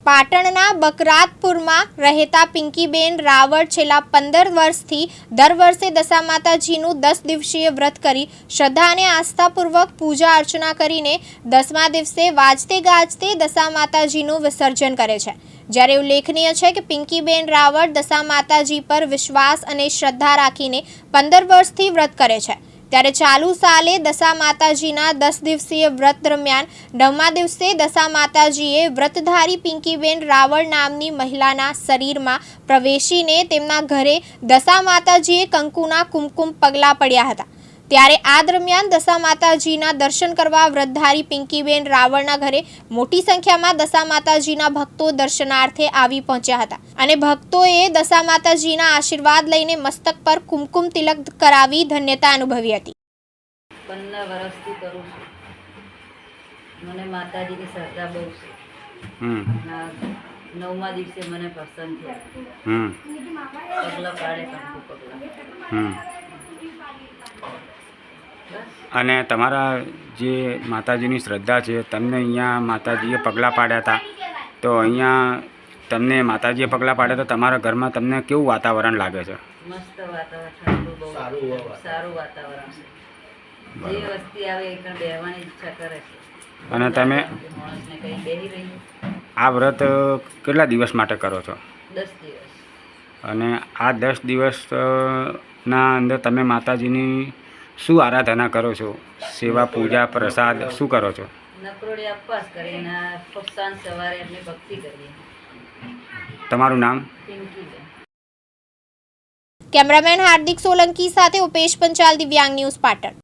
પાટણના બકરાતપુરમાં રહેતા પિંકીબેન રાવળ છેલ્લા 15 વર્ષથી દર વર્ષે દશા માતાજીનું 10 દિવસીય વ્રત કરી શ્રદ્ધા અને આસ્થાપૂર્વક પૂજા અર્ચના કરીને 10મા દિવસે વાજતે ગાજતે દશા માતાજીનું વિસર્જન કરે છે। જ્યારે ઉલ્લેખનીય છે કે પિંકીબેન રાવળ દશા માતાજી પર વિશ્વાસ અને શ્રદ્ધા રાખીને 15 વર્ષથી વ્રત કરે છે। ત્યારે ચાલુ સાલે દશા માતાજીના 10 દિવસીય વ્રત દરમિયાન 9મા દિવસે દશા માતાજીએ વ્રતધારી પિંકીબેન રાવળ નામની મહિલાના શરીરમાં પ્રવેશીને તેમના ઘરે દશા માતાજીએ કંકુના કુમકુમ પગલાં પડ્યા હતા। ત્યારે આ દરમિયાન દશા માતાજીના દર્શન કરવા વ્રતધારી પિંકીબેન રાવળના ઘરે મોટી સંખ્યામાં દશા માતાજીના ભક્તો દર્શનાર્થે આવી પહોંચ્યા હતા અને ભક્તોએ દશા માતાજીના આશીર્વાદ લઈને મસ્તક પર કુમકુમ તિલક કરાવી ધન્યતા અનુભવી હતી। 15 વર્ષથી કરું છું। મને માતાજીની શ્રદ્ધા બહુ છે। 9મા દિવસે મને પસંદ થયા। પગલા પાડે કંકુ પગલા। અને તમારા જે માતાજીની શ્રદ્ધા છે, તમને અહીંયા માતાજીએ પગલાં પાડ્યા હતા, તો અહીંયા તમને માતાજીએ પગલાં પાડ્યા તો તમારા ઘરમાં તમને કેવું વાતાવરણ લાગે છે? મસ્ત વાતાવરણ, બહુ સારું વાતાવરણ છે। જે વસ્તી આવે એ પણ બેહવાની ઈચ્છા કરે છે। અને તમે માણસને કંઈ બેહી રહી આ વ્રત કેટલા દિવસ માટે કરો છો? 10 દિવસ। અને આ 10 દિવસના અંદર તમે માતાજીની શું આરાધના કરો છો? સેવા, પૂજા, પ્રસાદ શું કરો છો? નકરોડી ઉપવાસ કરીને સાંજ સવારે એમની ભક્તિ કરીએ। તમારું નામ? પિંકીબેન। કેમેરામેન હાર્દિક સોલંકી સાથે ઉપેશ પંચાલ, દિવ્યાંગ ન્યૂઝ, પાટણ।